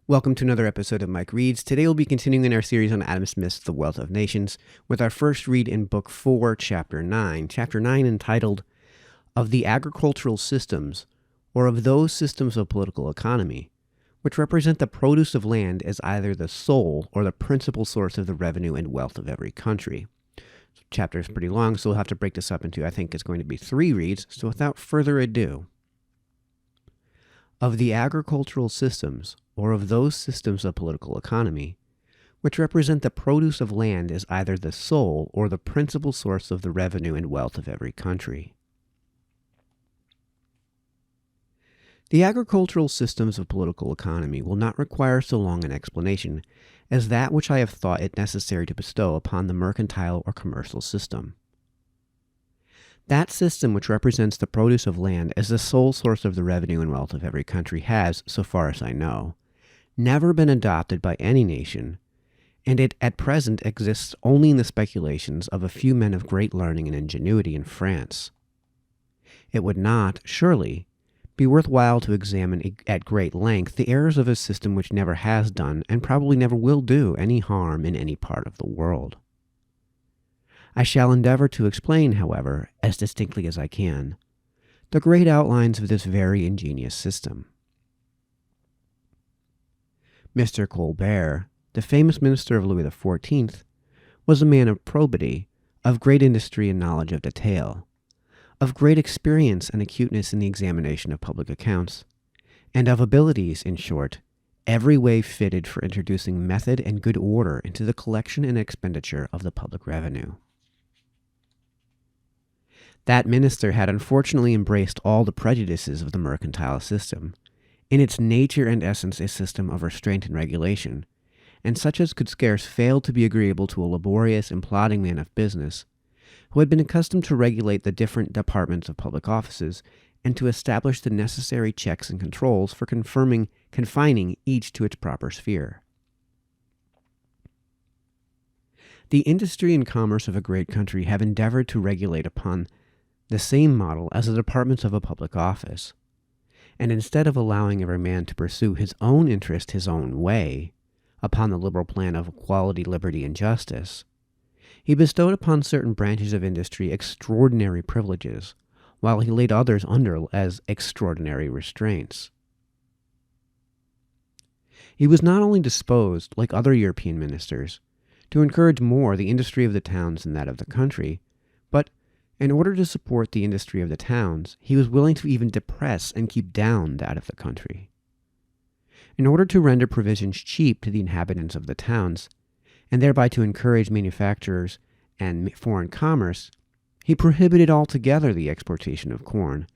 Welcome to another episode of Mike Reads. Today we'll be continuing in our series on Adam Smith's The Wealth of Nations with our first read in Book 4, Chapter 9. Chapter 9 entitled, Of the Agricultural Systems, or of those systems of political economy, which represent the produce of land as either the sole or the principal source of the revenue and wealth of every country. The chapter is pretty long, so we'll have to break this up into, I think it's going to be 3 reads, so without further ado. Of the agricultural systems, or of those systems of political economy, which represent the produce of land as either the sole or the principal source of the revenue and wealth of every country. The agricultural systems of political economy will not require so long an explanation as that which I have thought it necessary to bestow upon the mercantile or commercial system. That system which represents the produce of land as the sole source of the revenue and wealth of every country has, so far as I know, never been adopted by any nation, and it at present exists only in the speculations of a few men of great learning and ingenuity in France. It would not, surely, be worthwhile to examine at great length the errors of a system which never has done and probably never will do any harm in any part of the world. I shall endeavor to explain, however, as distinctly as I can, the great outlines of this very ingenious system. Mr. Colbert, the famous minister of Louis XIV, was a man of probity, of great industry and knowledge of detail, of great experience and acuteness in the examination of public accounts, and of abilities, in short, every way fitted for introducing method and good order into the collection and expenditure of the public revenue. That minister had unfortunately embraced all the prejudices of the mercantile system, in its nature and essence a system of restraint and regulation, and such as could scarce fail to be agreeable to a laborious and plodding man of business, who had been accustomed to regulate the different departments of public offices, and to establish the necessary checks and controls for confining each to its proper sphere. The industry and commerce of a great country have endeavored to regulate upon the same model as the departments of a public office, and instead of allowing every man to pursue his own interest his own way, upon the liberal plan of equality, liberty, and justice, he bestowed upon certain branches of industry extraordinary privileges, while he laid others under as extraordinary restraints. He was not only disposed, like other European ministers, to encourage more the industry of the towns than that of the country, but in order to support the industry of the towns, he was willing to even depress and keep down that of the country. In order to render provisions cheap to the inhabitants of the towns, and thereby to encourage manufactures and foreign commerce, he prohibited altogether the exportation of corn,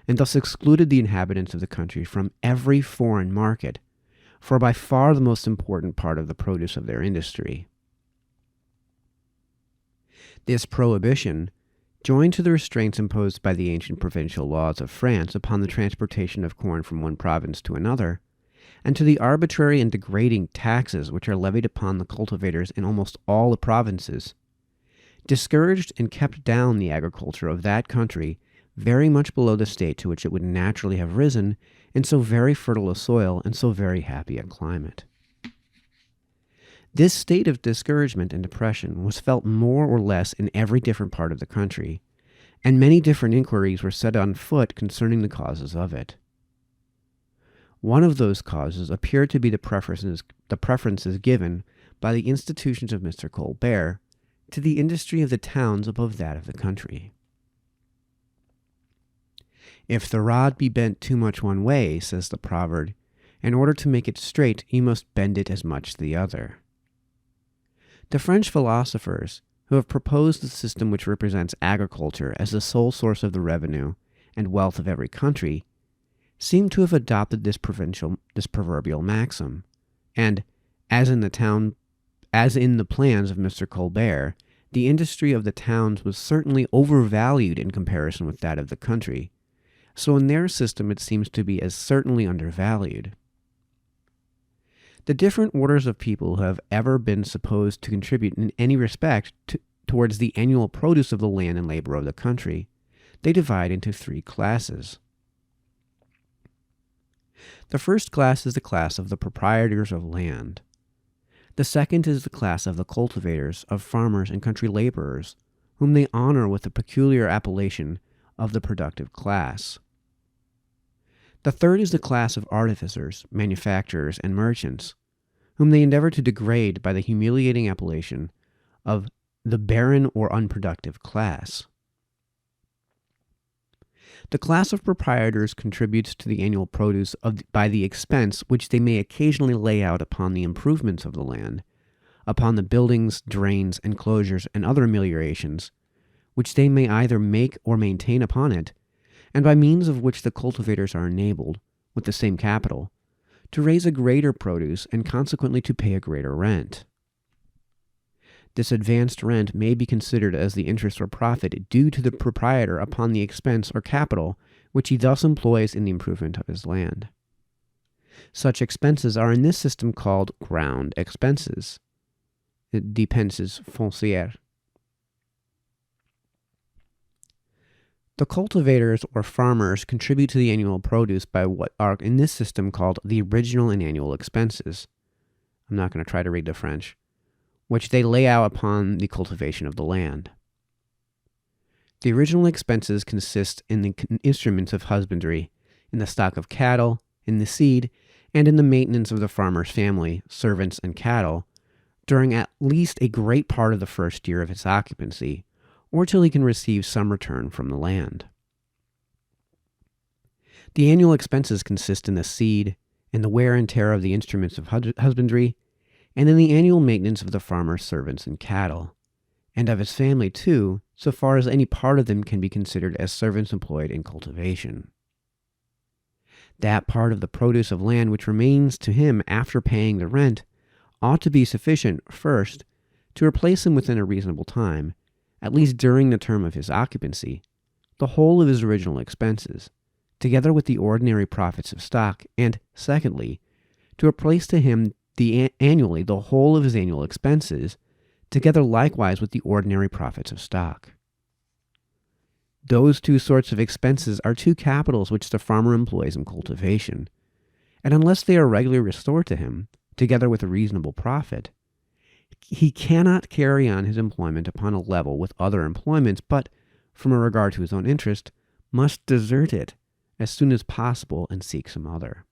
and thus excluded the inhabitants of the country from every foreign market, for by far the most important part of the produce of their industry. This prohibition, joined to the restraints imposed by the ancient provincial laws of France upon the transportation of corn from one province to another, and to the arbitrary and degrading taxes which are levied upon the cultivators in almost all the provinces, discouraged and kept down the agriculture of that country very much below the state to which it would naturally have risen in so very fertile a soil and so very happy a climate. This state of discouragement and depression was felt more or less in every different part of the country, and many different inquiries were set on foot concerning the causes of it. One of those causes appeared to be the preferences given by the institutions of Mr. Colbert to the industry of the towns above that of the country. If the rod be bent too much one way, says the proverb, in order to make it straight, you must bend it as much the other. The French philosophers, who have proposed the system which represents agriculture as the sole source of the revenue and wealth of every country, seem to have adopted this proverbial maxim, and, as in the plans of Mr. Colbert, the industry of the towns was certainly overvalued in comparison with that of the country, so in their system it seems to be as certainly undervalued. The different orders of people who have ever been supposed to contribute in any respect towards the annual produce of the land and labor of the country, they divide into 3 classes. The first class is the class of the proprietors of land. The second is the class of the cultivators, of farmers and country laborers, whom they honor with the peculiar appellation of the productive class. The third is the class of artificers, manufacturers, and merchants, whom they endeavor to degrade by the humiliating appellation of the barren or unproductive class. The class of proprietors contributes to the annual produce by the expense which they may occasionally lay out upon the improvements of the land, upon the buildings, drains, enclosures, and other ameliorations, which they may either make or maintain upon it, and by means of which the cultivators are enabled, with the same capital, to raise a greater produce and consequently to pay a greater rent. This advanced rent may be considered as the interest or profit due to the proprietor upon the expense or capital which he thus employs in the improvement of his land. Such expenses are in this system called ground expenses, dépenses foncières. The cultivators or farmers contribute to the annual produce by what are in this system called the original and annual expenses. I'm not going to try to read the French, which they lay out upon the cultivation of the land. The original expenses consist in the instruments of husbandry, in the stock of cattle, in the seed, and in the maintenance of the farmer's family, servants, and cattle, during at least a great part of the first year of its occupancy, or till he can receive some return from the land. The annual expenses consist in the seed, in the wear and tear of the instruments of husbandry, and in the annual maintenance of the farmer's servants and cattle, and of his family too, so far as any part of them can be considered as servants employed in cultivation. That part of the produce of land which remains to him after paying the rent ought to be sufficient, first, to replace him within a reasonable time, at least during the term of his occupancy, the whole of his original expenses, together with the ordinary profits of stock, and, secondly, to replace to him annually the whole of his annual expenses, together likewise with the ordinary profits of stock. Those two sorts of expenses are two capitals which the farmer employs in cultivation, and unless they are regularly restored to him, together with a reasonable profit, he cannot carry on his employment upon a level with other employments, but, from a regard to his own interest, must desert it as soon as possible and seek some other.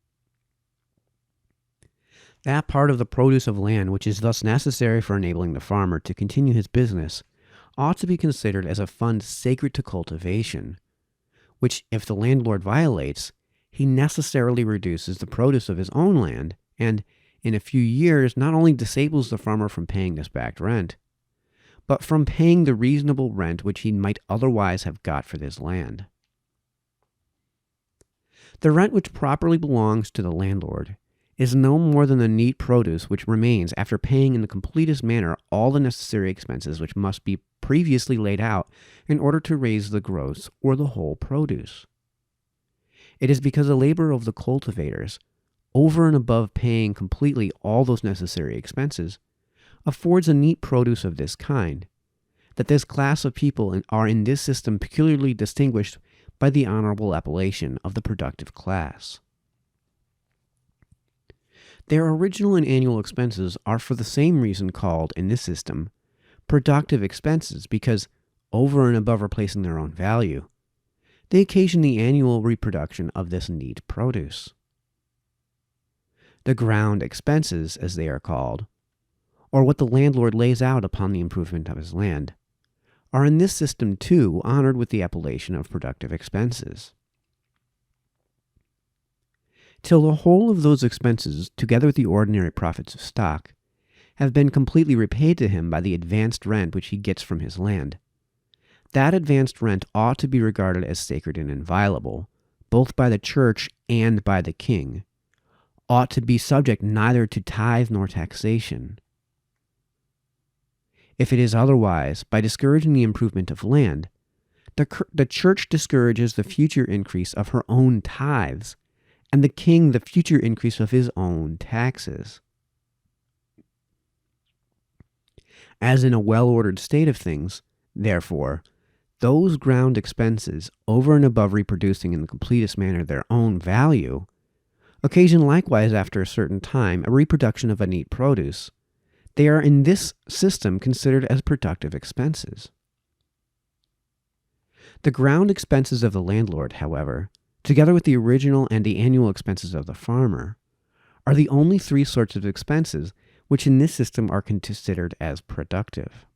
That part of the produce of land which is thus necessary for enabling the farmer to continue his business ought to be considered as a fund sacred to cultivation, which, if the landlord violates, he necessarily reduces the produce of his own land, and, in a few years, not only disables the farmer from paying this back rent, but from paying the reasonable rent which he might otherwise have got for this land. The rent which properly belongs to the landlord is no more than the neat produce which remains after paying in the completest manner all the necessary expenses which must be previously laid out in order to raise the gross or the whole produce. It is because the labor of the cultivators, over and above paying completely all those necessary expenses, affords a neat produce of this kind, that this class of people are in this system peculiarly distinguished by the honorable appellation of the productive class. Their original and annual expenses are for the same reason called, in this system, productive expenses, because, over and above replacing their own value, they occasion the annual reproduction of this neat produce. The ground expenses, as they are called, or what the landlord lays out upon the improvement of his land, are in this system too honored with the appellation of productive expenses. Till the whole of those expenses, together with the ordinary profits of stock, have been completely repaid to him by the advanced rent which he gets from his land, that advanced rent ought to be regarded as sacred and inviolable, both by the church and by the king, ought to be subject neither to tithe nor taxation. If it is otherwise, by discouraging the improvement of land, the church discourages the future increase of her own tithes, and the king the future increase of his own taxes. As in a well-ordered state of things, therefore, those ground expenses, over and above reproducing in the completest manner their own value, occasion likewise after a certain time a reproduction of a neat produce, they are in this system considered as productive expenses. The ground expenses of the landlord, however, together with the original and the annual expenses of the farmer, are the only three sorts of expenses which in this system are considered as productive.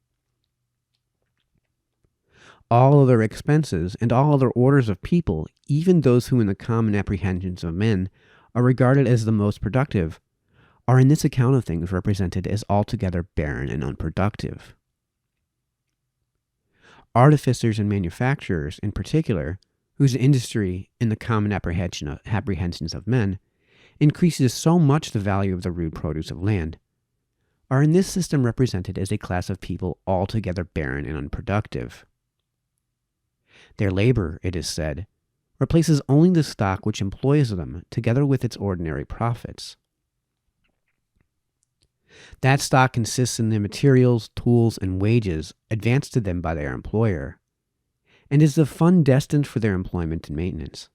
All other expenses and all other orders of people, even those who in the common apprehensions of men are regarded as the most productive, are in this account of things represented as altogether barren and unproductive. Artificers and manufacturers, in particular, whose industry, in the common apprehensions of men, increases so much the value of the rude produce of land, are in this system represented as a class of people altogether barren and unproductive. Their labor, it is said, replaces only the stock which employs them, together with its ordinary profits. That stock consists in the materials, tools, and wages advanced to them by their employer, and is the fund destined for their employment and maintenance.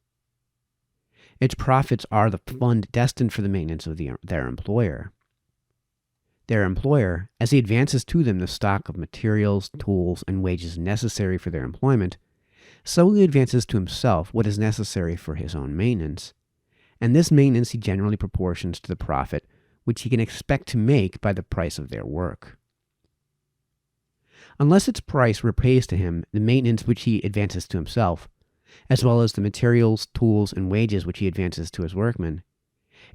Its profits are the fund destined for the maintenance of their employer. Their employer, as he advances to them the stock of materials, tools, and wages necessary for their employment, so he advances to himself what is necessary for his own maintenance, and this maintenance he generally proportions to the profit which he can expect to make by the price of their work. Unless its price repays to him the maintenance which he advances to himself, as well as the materials, tools, and wages which he advances to his workmen,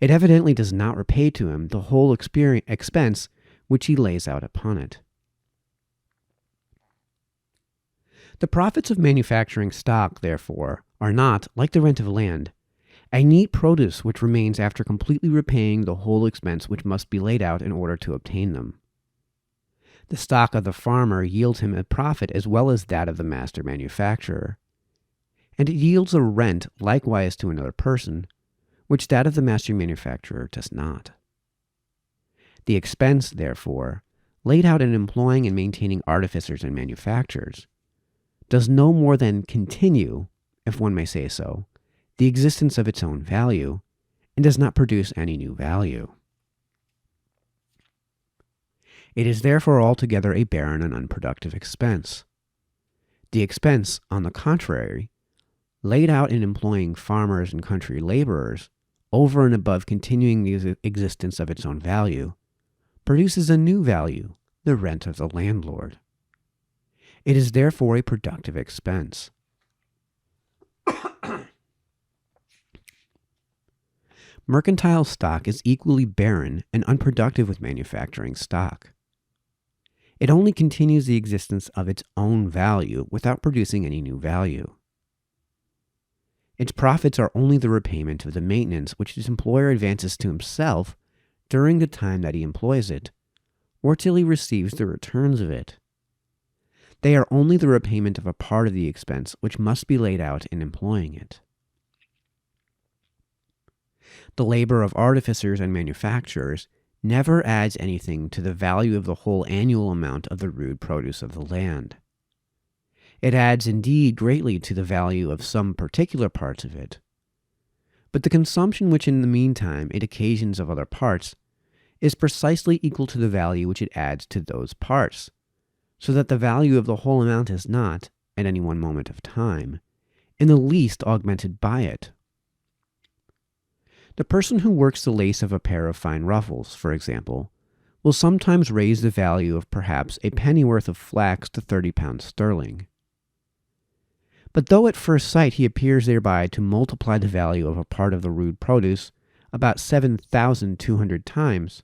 it evidently does not repay to him the whole expense which he lays out upon it. The profits of manufacturing stock, therefore, are not, like the rent of land, a neat produce which remains after completely repaying the whole expense which must be laid out in order to obtain them. The stock of the farmer yields him a profit as well as that of the master manufacturer, and it yields a rent likewise to another person, which that of the master manufacturer does not. The expense, therefore, laid out in employing and maintaining artificers and manufacturers, does no more than continue, if one may say so, the existence of its own value, and does not produce any new value. It is therefore altogether a barren and unproductive expense. The expense, on the contrary, laid out in employing farmers and country laborers, over and above continuing the existence of its own value, produces a new value, the rent of the landlord. It is therefore a productive expense. Mercantile stock is equally barren and unproductive with manufacturing stock. It only continues the existence of its own value without producing any new value. Its profits are only the repayment of the maintenance which its employer advances to himself during the time that he employs it, or till he receives the returns of it. They are only the repayment of a part of the expense which must be laid out in employing it. The labor of artificers and manufacturers never adds anything to the value of the whole annual amount of the rude produce of the land. It adds indeed greatly to the value of some particular parts of it, but the consumption which in the meantime it occasions of other parts is precisely equal to the value which it adds to those parts, so that the value of the whole amount is not, at any one moment of time, in the least augmented by it. The person who works the lace of a pair of fine ruffles, for example, will sometimes raise the value of perhaps a pennyworth of flax to 30 pounds sterling. But though at first sight he appears thereby to multiply the value of a part of the rude produce about 7,200 times,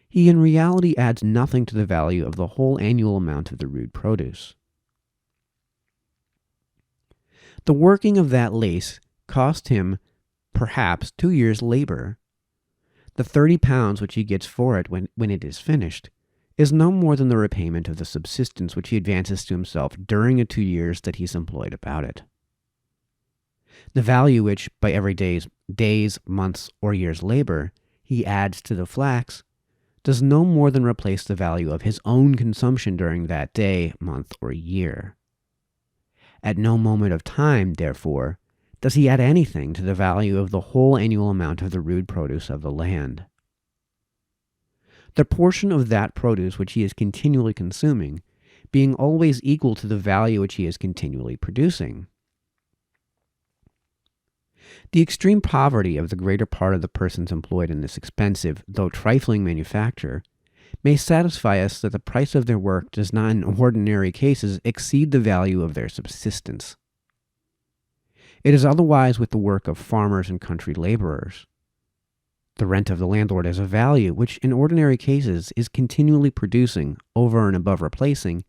he in reality adds nothing to the value of the whole annual amount of the rude produce. The working of that lace cost him perhaps 2 years' labor. The 30 pounds which he gets for it when it is finished is no more than the repayment of the subsistence which he advances to himself during the 2 years that he is employed about it. The value which, by every days, months, or year's labor, he adds to the flax does no more than replace the value of his own consumption during that day, month, or year. At no moment of time, therefore, does he add anything to the value of the whole annual amount of the rude produce of the land. The portion of that produce which he is continually consuming being always equal to the value which he is continually producing. The extreme poverty of the greater part of the persons employed in this expensive, though trifling manufacture, may satisfy us that the price of their work does not in ordinary cases exceed the value of their subsistence. It is otherwise with the work of farmers and country laborers. The rent of the landlord is a value which in ordinary cases is continually producing, over and above replacing,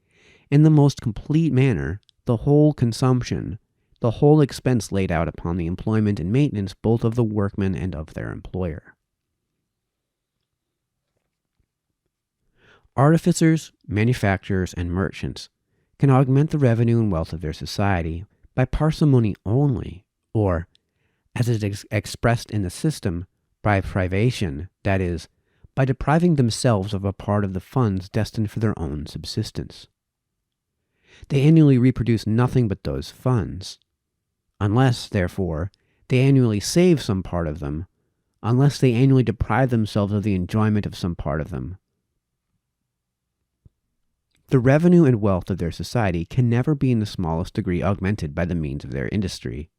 in the most complete manner, the whole consumption, the whole expense laid out upon the employment and maintenance both of the workmen and of their employer. Artificers, manufacturers, and merchants can augment the revenue and wealth of their society by parsimony only, or, as it is expressed in the system, by privation, that is, by depriving themselves of a part of the funds destined for their own subsistence. They annually reproduce nothing but those funds, unless, therefore, they annually save some part of them, unless they annually deprive themselves of the enjoyment of some part of them. The revenue and wealth of their society can never be in the smallest degree augmented by the means of their industry.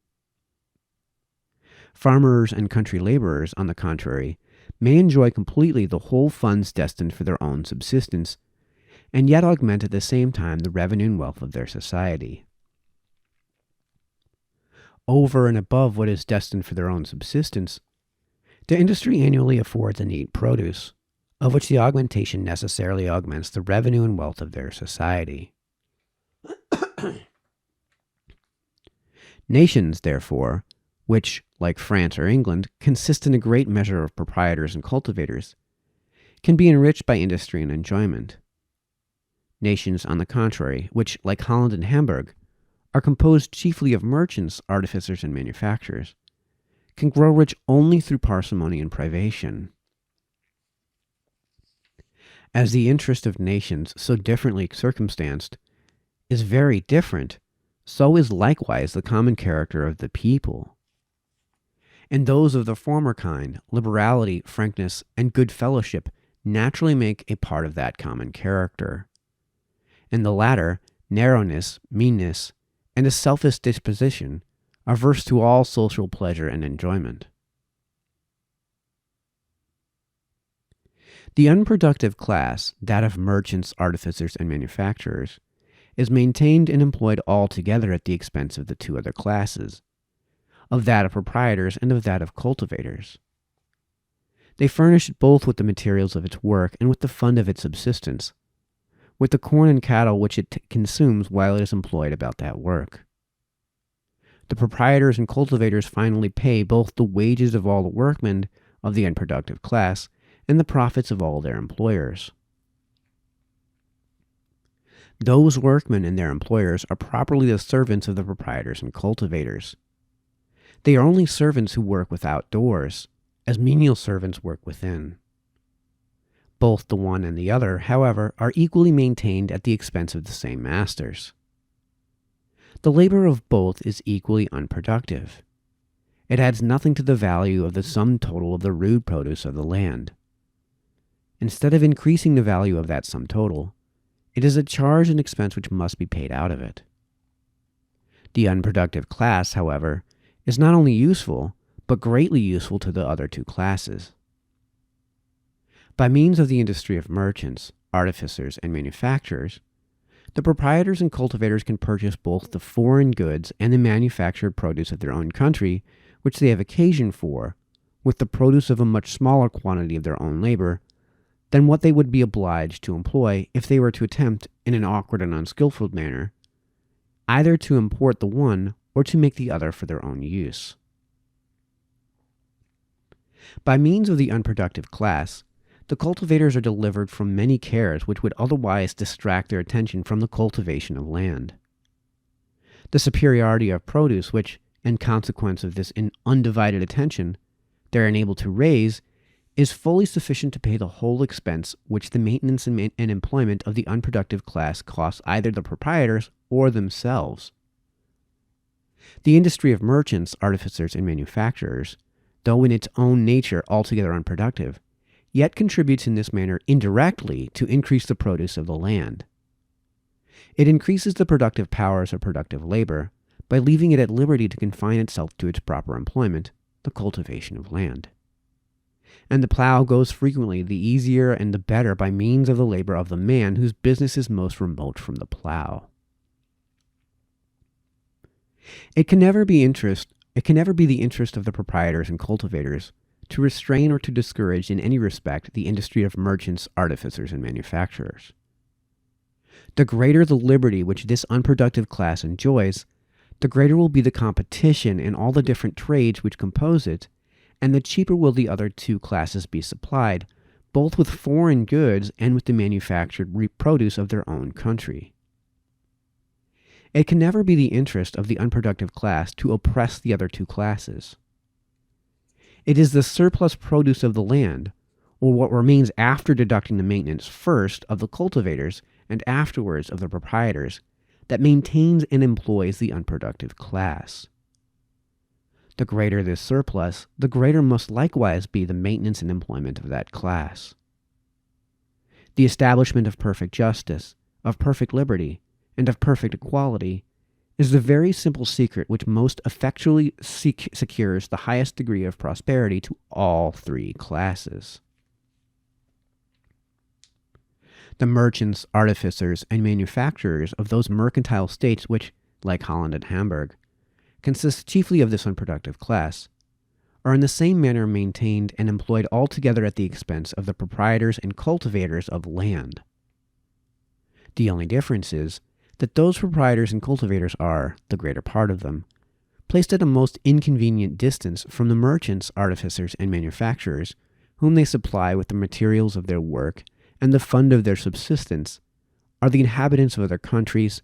Farmers and country laborers, on the contrary, may enjoy completely the whole funds destined for their own subsistence, and yet augment at the same time the revenue and wealth of their society. Over and above what is destined for their own subsistence, their industry annually affords a neat produce, of which the augmentation necessarily augments the revenue and wealth of their society. Nations, therefore, which, like France or England, consist in a great measure of proprietors and cultivators, can be enriched by industry and enjoyment. Nations, on the contrary, which, like Holland and Hamburg, are composed chiefly of merchants, artificers, and manufacturers, can grow rich only through parsimony and privation. As the interest of nations, so differently circumstanced, is very different, so is likewise the common character of the people. And those of the former kind, liberality, frankness, and good fellowship, naturally make a part of that common character. And the latter, narrowness, meanness, and a selfish disposition, averse to all social pleasure and enjoyment. The unproductive class, that of merchants, artificers, and manufacturers, is maintained and employed altogether at the expense of the two other classes, of that of proprietors and of that of cultivators. They furnish it both with the materials of its work and with the fund of its subsistence, with the corn and cattle which it consumes while it is employed about that work. The proprietors and cultivators finally pay both the wages of all the workmen of the unproductive class and the profits of all their employers. Those workmen and their employers are properly the servants of the proprietors and cultivators. They are only servants who work without doors, as menial servants work within. Both the one and the other, however, are equally maintained at the expense of the same masters. The labor of both is equally unproductive. It adds nothing to the value of the sum total of the rude produce of the land. Instead of increasing the value of that sum total, it is a charge and expense which must be paid out of it. The unproductive class, however, is not only useful, but greatly useful to the other two classes. By means of the industry of merchants, artificers, and manufacturers, the proprietors and cultivators can purchase both the foreign goods and the manufactured produce of their own country, which they have occasion for, with the produce of a much smaller quantity of their own labor than what they would be obliged to employ if they were to attempt, in an awkward and unskillful manner, either to import the one or to make the other for their own use. By means of the unproductive class, the cultivators are delivered from many cares which would otherwise distract their attention from the cultivation of land. The superiority of produce which, in consequence of this undivided attention, they are enabled to raise, is fully sufficient to pay the whole expense which the maintenance and employment of the unproductive class costs either the proprietors or themselves. The industry of merchants, artificers, and manufacturers, though in its own nature altogether unproductive, yet contributes in this manner indirectly to increase the produce of the land. It increases the productive powers of productive labor by leaving it at liberty to confine itself to its proper employment, the cultivation of land. And the plow goes frequently the easier and the better by means of the labor of the man whose business is most remote from the plow. It can never be the interest of the proprietors and cultivators to restrain or to discourage in any respect the industry of merchants, artificers, and manufacturers. The greater the liberty which this unproductive class enjoys, the greater will be the competition in all the different trades which compose it, and the cheaper will the other two classes be supplied, both with foreign goods and with the manufactured produce of their own country. It can never be the interest of the unproductive class to oppress the other two classes. It is the surplus produce of the land, or what remains after deducting the maintenance first of the cultivators and afterwards of the proprietors, that maintains and employs the unproductive class. The greater this surplus, the greater must likewise be the maintenance and employment of that class. The establishment of perfect justice, of perfect liberty, and of perfect equality is the very simple secret which most effectually secures the highest degree of prosperity to all three classes. The merchants, artificers, and manufacturers of those mercantile states which, like Holland and Hamburg, consist chiefly of this unproductive class, are in the same manner maintained and employed altogether at the expense of the proprietors and cultivators of land. The only difference is that those proprietors and cultivators are, the greater part of them, placed at a most inconvenient distance from the merchants, artificers, and manufacturers, whom they supply with the materials of their work and the fund of their subsistence, are the inhabitants of other countries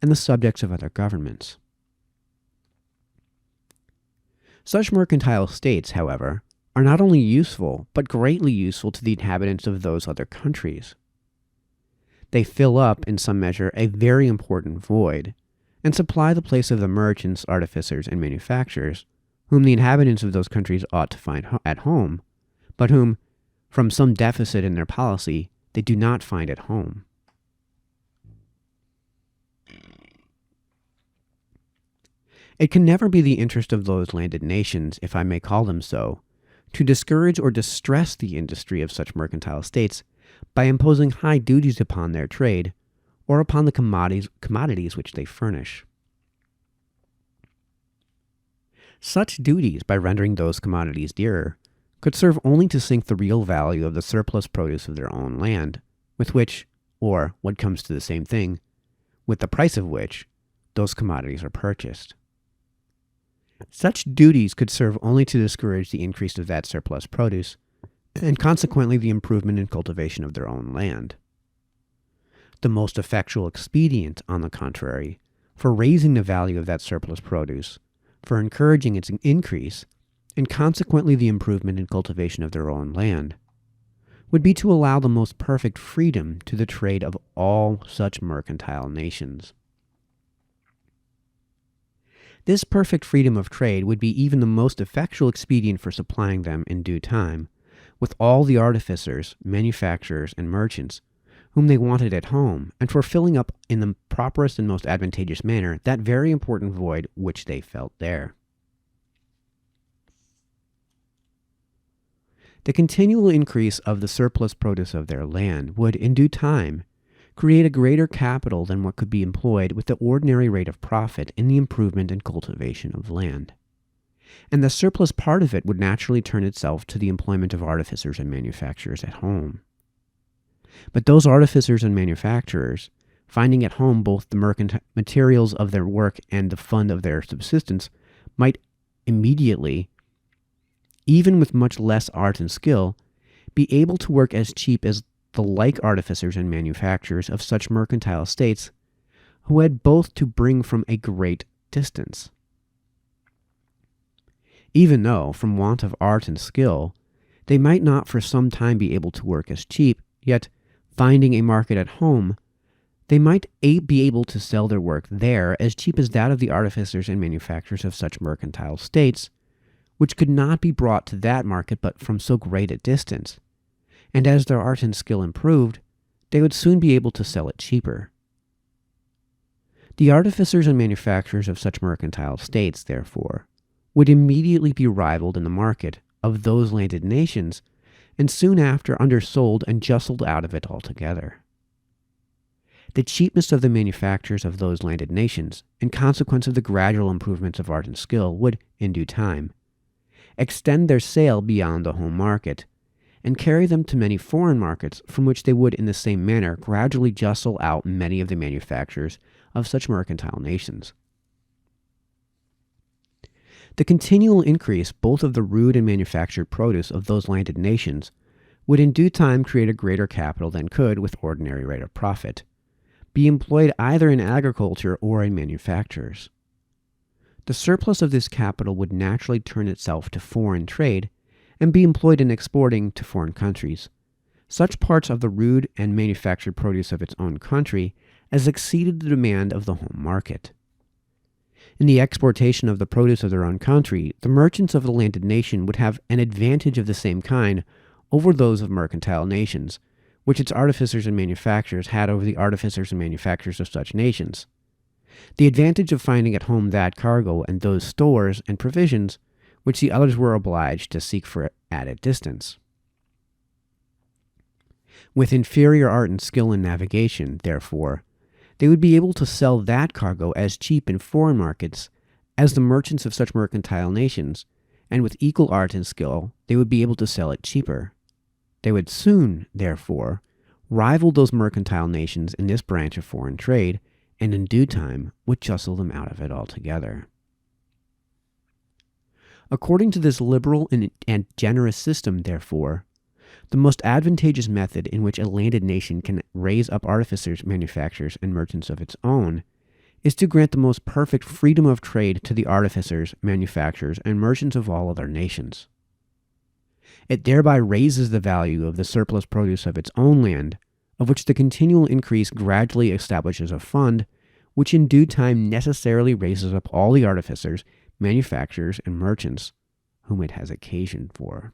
and the subjects of other governments. Such mercantile states, however, are not only useful, but greatly useful to the inhabitants of those other countries. They fill up, in some measure, a very important void, and supply the place of the merchants, artificers, and manufacturers, whom the inhabitants of those countries ought to find at home, but whom, from some deficit in their policy, they do not find at home. It can never be the interest of those landed nations, if I may call them so, to discourage or distress the industry of such mercantile states by imposing high duties upon their trade, or upon the commodities which they furnish. Such duties, by rendering those commodities dearer, could serve only to sink the real value of the surplus produce of their own land, with which, or, what comes to the same thing, with the price of which, those commodities are purchased. Such duties could serve only to discourage the increase of that surplus produce, and consequently the improvement and cultivation of their own land. The most effectual expedient, on the contrary, for raising the value of that surplus produce, for encouraging its increase, and consequently the improvement and cultivation of their own land, would be to allow the most perfect freedom to the trade of all such mercantile nations. This perfect freedom of trade would be even the most effectual expedient for supplying them in due time with all the artificers, manufacturers, and merchants whom they wanted at home, and for filling up in the properest and most advantageous manner that very important void which they felt there. The continual increase of the surplus produce of their land would, in due time, create a greater capital than what could be employed with the ordinary rate of profit in the improvement and cultivation of land. And the surplus part of it would naturally turn itself to the employment of artificers and manufacturers at home. But those artificers and manufacturers, finding at home both the materials of their work and the fund of their subsistence, might immediately, even with much less art and skill, be able to work as cheap as the like artificers and manufacturers of such mercantile states, who had both to bring from a great distance. Even though, from want of art and skill, they might not for some time be able to work as cheap, yet, finding a market at home, They might be able to sell their work there as cheap as that of the artificers and manufacturers of such mercantile states, which could not be brought to that market but from so great a distance. And as their art and skill improved, they would soon be able to sell it cheaper. The artificers and manufacturers of such mercantile states, therefore, would immediately be rivaled in the market of those landed nations, and soon after undersold and justled out of it altogether. The cheapness of the manufactures of those landed nations, in consequence of the gradual improvements of art and skill, would, in due time, extend their sale beyond the home market, and carry them to many foreign markets from which they would in the same manner gradually justle out many of the manufactures of such mercantile nations. The continual increase both of the rude and manufactured produce of those landed nations would in due time create a greater capital than could, with ordinary rate of profit, be employed either in agriculture or in manufactures. The surplus of this capital would naturally turn itself to foreign trade and be employed in exporting to foreign countries such parts of the rude and manufactured produce of its own country as exceeded the demand of the home market. In the exportation of the produce of their own country, the merchants of the landed nation would have an advantage of the same kind over those of mercantile nations, which its artificers and manufacturers had over the artificers and manufacturers of such nations. The advantage of finding at home that cargo and those stores and provisions which the others were obliged to seek for at a distance. With inferior art and skill in navigation, therefore, they would be able to sell that cargo as cheap in foreign markets as the merchants of such mercantile nations, and with equal art and skill, they would be able to sell it cheaper. They would soon, therefore, rival those mercantile nations in this branch of foreign trade, and in due time would justle them out of it altogether. According to this liberal and generous system, therefore, the most advantageous method in which a landed nation can raise up artificers, manufacturers, and merchants of its own is to grant the most perfect freedom of trade to the artificers, manufacturers, and merchants of all other nations. It thereby raises the value of the surplus produce of its own land, of which the continual increase gradually establishes a fund, which in due time necessarily raises up all the artificers, manufacturers, and merchants whom it has occasion for.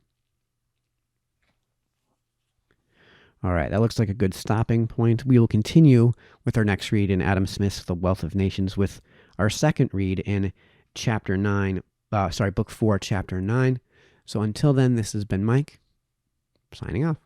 All right, that looks like a good stopping point. We will continue with our next read in Adam Smith's The Wealth of Nations with our second read in Book 4, Chapter 9. So until then, this has been Mike, signing off.